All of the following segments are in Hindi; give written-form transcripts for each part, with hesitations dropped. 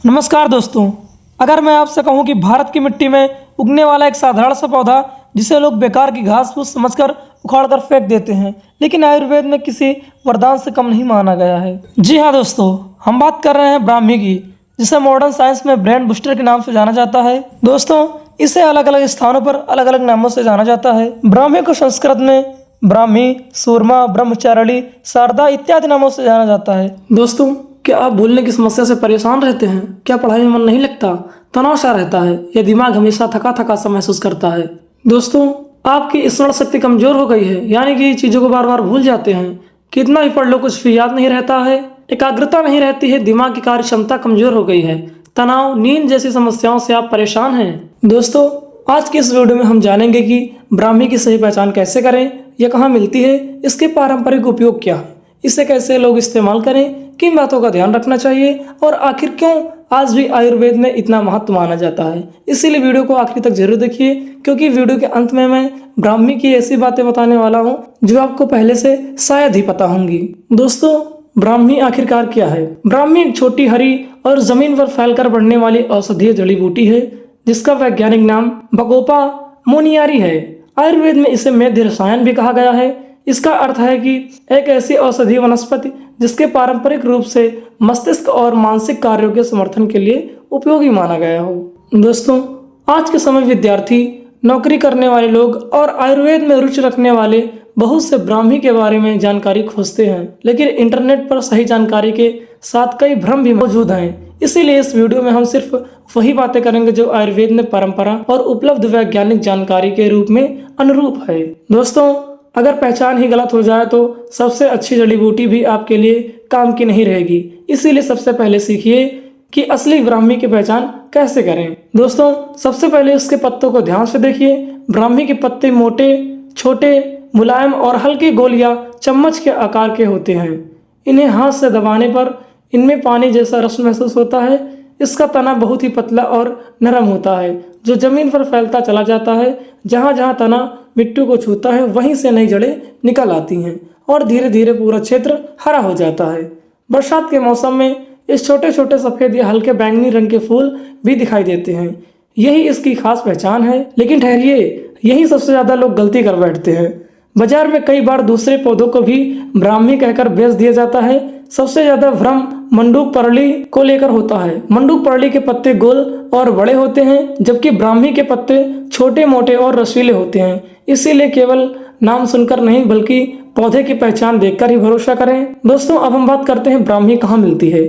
नमस्कार दोस्तों। अगर मैं आपसे कहूं कि भारत की मिट्टी में उगने वाला एक साधारण सा पौधा जिसे लोग बेकार की घास फूस समझकर उखाड़ कर फेंक देते हैं, लेकिन आयुर्वेद में किसी वरदान से कम नहीं माना गया है। जी हाँ दोस्तों, हम बात कर रहे हैं ब्राह्मी की, जिसे मॉडर्न साइंस में ब्रेन बूस्टर के नाम से जाना जाता है। दोस्तों, इसे अलग अलग स्थानों पर अलग अलग नामों से जाना जाता है। ब्राह्मी को संस्कृत में ब्राह्मी, सूरमा, ब्रह्मचारिणी, शारदा इत्यादि नामों से जाना जाता है। दोस्तों, क्या आप भूलने की समस्या से परेशान रहते हैं? क्या पढ़ाई में मन नहीं लगता, तनाव सा रहता है या दिमाग हमेशा थका थका सा महसूस करता है? दोस्तों, आपकी स्मरण शक्ति कमजोर हो गई है, यानी कि चीजों को बार बार भूल जाते हैं। कितना भी पढ़ लो कुछ भी याद नहीं रहता है, एकाग्रता नहीं रहती है, दिमाग की कार्य क्षमता कमजोर हो गई है, तनाव, नींद जैसी समस्याओं से आप परेशान हैं। दोस्तों, आज के इस वीडियो में हम जानेंगे कि ब्राह्मी की सही पहचान कैसे करें, यह कहाँ मिलती है, इसके पारंपरिक उपयोग क्या है, इसे कैसे लोग इस्तेमाल करें, किन बातों का ध्यान रखना चाहिए और आखिर क्यों आज भी आयुर्वेद में इतना महत्व माना जाता है। इसीलिए वीडियो को आखिर तक जरूर देखिए, क्योंकि वीडियो के अंत में मैं ब्राह्मी की ऐसी बातें बताने वाला हूँ जो आपको पहले से शायद ही पता होंगी। दोस्तों, ब्राह्मी आखिरकार क्या है? ब्राह्मी एक छोटी हरी और जमीन पर फैलकर बढ़ने वाली औषधीय जड़ी बूटी है, जिसका वैज्ञानिक नाम बकोपा मोनियारी है। आयुर्वेद में इसे मेध रसायन भी कहा गया है। इसका अर्थ है कि एक ऐसी औषधीय वनस्पति जिसके पारंपरिक रूप से मस्तिष्क और मानसिक कार्यों के समर्थन के लिए उपयोगी माना गया हो। दोस्तों, आज के समय विद्यार्थी, नौकरी करने वाले लोग और आयुर्वेद में रुचि रखने वाले बहुत से ब्राह्मी के बारे में जानकारी खोजते हैं, लेकिन इंटरनेट पर सही जानकारी के साथ कई भ्रम भी मौजूद हैं। इसीलिए इस वीडियो में हम सिर्फ वही बातें करेंगे जो आयुर्वेद में परंपरा और उपलब्ध वैज्ञानिक जानकारी के रूप में अनुरूप है। दोस्तों, अगर पहचान ही गलत हो जाए तो सबसे अच्छी जड़ी बूटी भी आपके लिए काम की नहीं रहेगी। इसीलिए सबसे पहले सीखिए कि असली ब्राह्मी की पहचान कैसे करें। दोस्तों, सबसे पहले उसके पत्तों को ध्यान से देखिए। ब्राह्मी के पत्ते मोटे, छोटे, मुलायम और हल्के गोल या चम्मच के आकार के होते हैं। इन्हें हाथ से दबाने पर इनमें पानी जैसा रस महसूस होता है। इसका तना बहुत ही पतला और नरम होता है, जो जमीन पर फैलता चला जाता है। जहाँ जहाँ तना मिट्टी को छूता है, वहीं से नई जड़ें निकल आती हैं और धीरे धीरे पूरा क्षेत्र हरा हो जाता है। बरसात के मौसम में इस छोटे छोटे सफेद या हल्के बैंगनी रंग के फूल भी दिखाई देते हैं। यही इसकी खास पहचान है। लेकिन ठहरिए, यही सबसे ज्यादा लोग गलती कर बैठते हैं। बाजार में कई बार दूसरे पौधों को भी ब्राह्मी कहकर बेच दिया जाता है। सबसे ज्यादा भ्रम मंडूक परली को लेकर होता है। मंडूक परली के पत्ते गोल और बड़े होते हैं, जबकि ब्राह्मी के पत्ते छोटे मोटे और रसीले होते हैं। इसीलिए केवल नाम सुनकर नहीं, बल्कि पौधे की पहचान देखकर ही भरोसा करें। दोस्तों, अब हम बात करते हैं ब्राह्मी कहाँ मिलती है।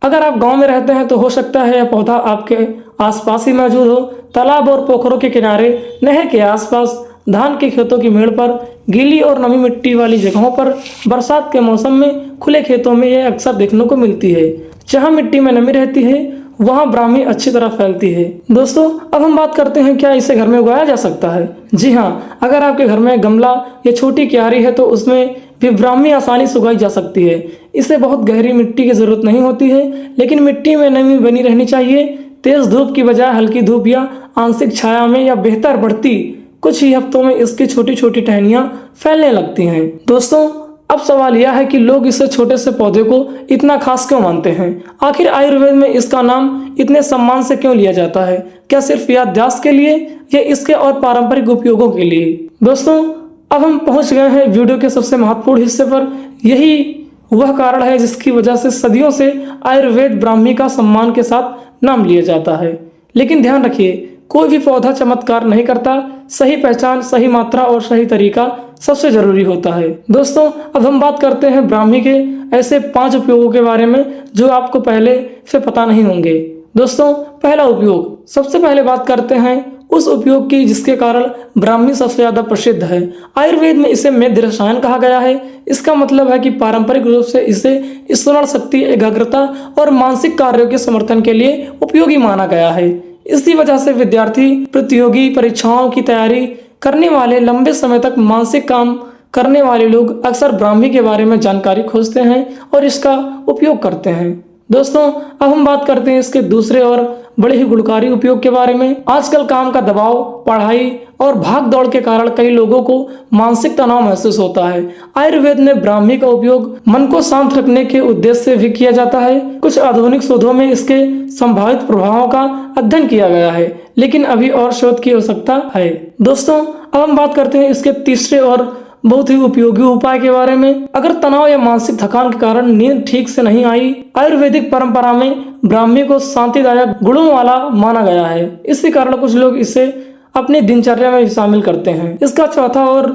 अगर आप गांव में रहते हैं तो हो सकता है यह पौधा आपके आसपास ही मौजूद हो। तालाब और पोखरों के किनारे, नहर के आसपास, धान के खेतों की मेड़ पर, गीली और नमी मिट्टी वाली जगहों पर, बरसात के मौसम में खुले खेतों में यह अक्सर देखने को मिलती है। जहाँ मिट्टी में नमी रहती है वहाँ ब्राह्मी अच्छी तरह फैलती है। दोस्तों, अब हम बात करते हैं क्या इसे घर में उगाया जा सकता है। जी हाँ, अगर आपके घर में गमला या छोटी क्यारी है तो उसमें भी ब्राह्मी आसानी से उगाई जा सकती है। इसे बहुत गहरी मिट्टी की जरूरत नहीं होती है, लेकिन मिट्टी में नमी बनी रहनी चाहिए। तेज धूप की बजाय हल्की धूप या आंशिक छाया में या बेहतर बढ़ती कुछ ही हफ्तों में इसकी छोटी छोटी टहनियां फैलने लगती हैं। दोस्तों, अब सवाल यह है कि लोग इसे छोटे से पौधे को इतना खास क्यों मानते हैं? आखिर आयुर्वेद में इसका नाम इतने सम्मान से क्यों लिया जाता है? क्या सिर्फ याददाश्त के लिए या इसके और पारंपरिक उपयोगों के लिए? दोस्तों, अब हम पहुंच गए हैं वीडियो के सबसे महत्वपूर्ण हिस्से पर। यही वह कारण है जिसकी वजह से सदियों से आयुर्वेद ब्राह्मी का सम्मान के साथ नाम लिया जाता है। लेकिन ध्यान रखिए, कोई भी पौधा चमत्कार नहीं करता। सही पहचान, सही मात्रा और सही तरीका सबसे जरूरी होता है। दोस्तों, अब हम बात करते हैं ब्राह्मी के ऐसे 5 उपयोगों के बारे में जो आपको पहले से पता नहीं होंगे। दोस्तों, पहला उपयोग, सबसे पहले बात करते हैं उस उपयोग की जिसके कारण ब्राह्मी सबसे ज्यादा प्रसिद्ध है। आयुर्वेद में इसे मेध रसायन कहा गया है। इसका मतलब है कि पारंपरिक रूप से इसे स्मरण शक्ति, एकाग्रता और मानसिक कार्यों के समर्थन के लिए उपयोगी माना गया है। इसी वजह से विद्यार्थी, प्रतियोगी परीक्षाओं की तैयारी करने वाले, लंबे समय तक मानसिक काम करने वाले लोग अक्सर ब्राह्मी के बारे में जानकारी खोजते हैं और इसका उपयोग करते हैं। दोस्तों, अब हम बात करते हैं इसके दूसरे और बड़े ही गुणकारी उपयोग के बारे में। आजकल काम का दबाव, पढ़ाई और भाग दौड़ के कारण कई लोगों को मानसिक तनाव महसूस होता है। आयुर्वेद में ब्राह्मी का उपयोग मन को शांत रखने के उद्देश्य से भी किया जाता है। कुछ आधुनिक शोधों में इसके संभावित प्रभावों का अध्ययन किया गया है, लेकिन अभी और शोध की आवश्यकता है। दोस्तों, अब हम बात करते हैं इसके तीसरे और बहुत ही उपयोगी उपाय के बारे में। अगर तनाव या मानसिक थकान के कारण नींद ठीक से नहीं आई, आयुर्वेदिक परंपरा में ब्राह्मी को शांतिदायक गुणों वाला माना गया है। इसी कारण कुछ लोग इसे अपनी दिनचर्या में भी शामिल करते हैं। इसका चौथा और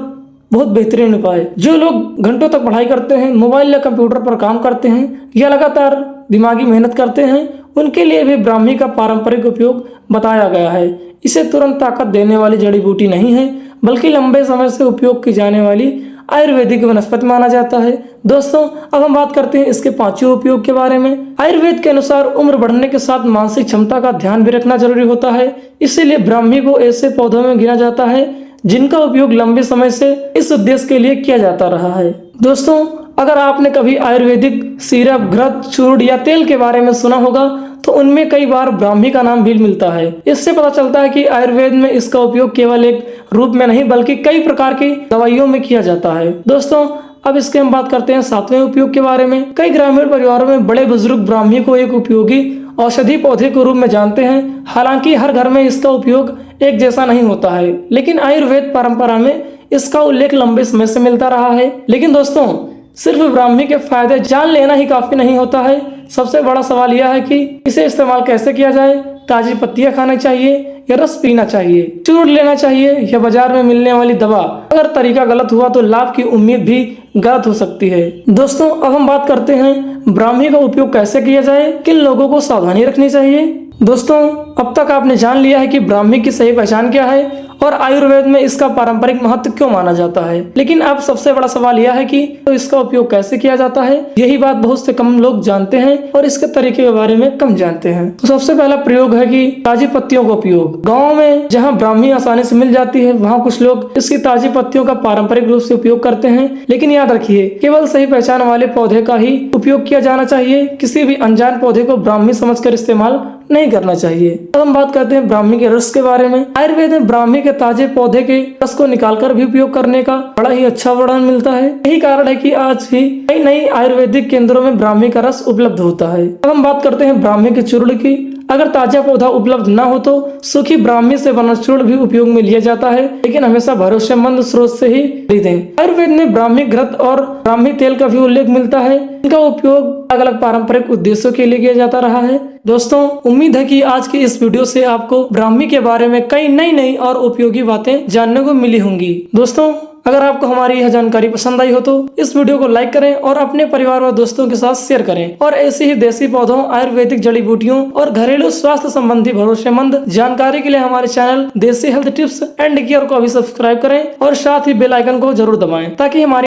बहुत बेहतरीन उपाय, जो लोग घंटों तक पढ़ाई करते हैं, मोबाइल या कंप्यूटर पर काम करते हैं या लगातार दिमागी मेहनत करते हैं, उनके लिए भी ब्राह्मी का पारंपरिक उपयोग बताया गया है। इसे तुरंत ताकत देने वाली जड़ी बूटी नहीं है, बल्कि लंबे समय से उपयोग की जाने वाली आयुर्वेदिक वनस्पति माना जाता है। दोस्तों, अब हम बात करते हैं इसके पांचवें उपयोग के बारे में। आयुर्वेद के अनुसार उम्र बढ़ने के साथ मानसिक क्षमता का ध्यान भी रखना जरूरी होता है। इसीलिए ब्राह्मी को ऐसे पौधों में गिना जाता है जिनका उपयोग लंबे समय से इस उद्देश्य के लिए किया जाता रहा है। दोस्तों, अगर आपने कभी आयुर्वेदिक सिरप, घृत, चूर्ण या तेल के बारे में सुना होगा, तो उनमें कई बार ब्राह्मी का नाम भी मिलता है। इससे पता चलता है कि आयुर्वेद में इसका उपयोग केवल एक रूप में नहीं, बल्कि कई प्रकार की दवाइयों में किया जाता है। दोस्तों, अब इसके हम बात करते हैं सातवें उपयोग के बारे में। कई ग्रामीण परिवारों में बड़े बुजुर्ग ब्राह्मी को एक उपयोगी औषधि पौधे के रूप में जानते हैं। हालांकि हर घर में इसका उपयोग एक जैसा नहीं होता है, लेकिन आयुर्वेद परंपरा में इसका उल्लेख लंबे समय से मिलता रहा है। लेकिन दोस्तों, सिर्फ ब्राह्मी के फायदे जान लेना ही काफी नहीं होता है। सबसे बड़ा सवाल यह है कि इसे इस्तेमाल कैसे किया जाए। ताजी पत्तियां खानी चाहिए या रस पीना चाहिए, चूर्ण लेना चाहिए या बाजार में मिलने वाली दवा। अगर तरीका गलत हुआ तो लाभ की उम्मीद भी गलत हो सकती है। दोस्तों, अब हम बात करते हैं ब्राह्मी का उपयोग कैसे किया जाए, किन लोगों को सावधानी रखनी चाहिए। दोस्तों, अब तक आपने जान लिया है कि ब्राह्मी की सही पहचान क्या है और आयुर्वेद में इसका पारंपरिक महत्व क्यों माना जाता है। लेकिन अब सबसे बड़ा सवाल यह है कि तो इसका उपयोग कैसे किया जाता है। यही बात बहुत से कम लोग जानते हैं और इसके तरीके के बारे में कम जानते हैं। तो सबसे पहला प्रयोग है कि ताजी पत्तियों का उपयोग। गाँव में जहाँ ब्राह्मी आसानी से मिल जाती है, वहाँ कुछ लोग इसकी ताजी पत्तियों का पारंपरिक रूप से उपयोग करते हैं। लेकिन याद रखिए, केवल सही पहचान वाले पौधे का ही उपयोग किया जाना चाहिए। किसी भी अनजान पौधे को ब्राह्मी समझकर इस्तेमाल नहीं करना चाहिए। अब हम बात करते हैं ब्राह्मी के रस के बारे में। आयुर्वेद में ब्राह्मी के ताजे पौधे के रस को निकालकर भी उपयोग करने का बड़ा ही अच्छा वर्णन मिलता है। यही कारण है कि आज भी कई नई आयुर्वेदिक केंद्रों में ब्राह्मी का रस उपलब्ध होता है। अब हम बात करते हैं ब्राह्मी के चूर्ण की। अगर ताजा पौधा उपलब्ध न हो तो सूखी ब्राह्मी से बना चूर्ण भी उपयोग में लिया जाता है, लेकिन हमेशा भरोसेमंद स्रोत से ही खरीदें। आयुर्वेद में ब्राह्मी घृत और ब्राह्मी तेल का भी उल्लेख मिलता है। इनका उपयोग अलग अलग पारंपरिक उद्देश्यों के लिए किया जाता रहा है। दोस्तों, उम्मीद है कि आज की इस वीडियो से आपको ब्राह्मी के बारे में कई नई और उपयोगी बातें जानने को मिली होंगी। दोस्तों, अगर आपको हमारी यह जानकारी पसंद आई हो तो इस वीडियो को लाइक करें और अपने परिवार व दोस्तों के साथ शेयर करें। और ऐसी ही देसी पौधों, आयुर्वेदिक जड़ी बूटियों और घरेलू स्वास्थ्य संबंधी भरोसेमंद जानकारी के लिए हमारे चैनल देसी हेल्थ टिप्स एंड केयर को भी सब्सक्राइब करें और साथ ही बेल आइकन को जरूर दबाएं, ताकि हमारी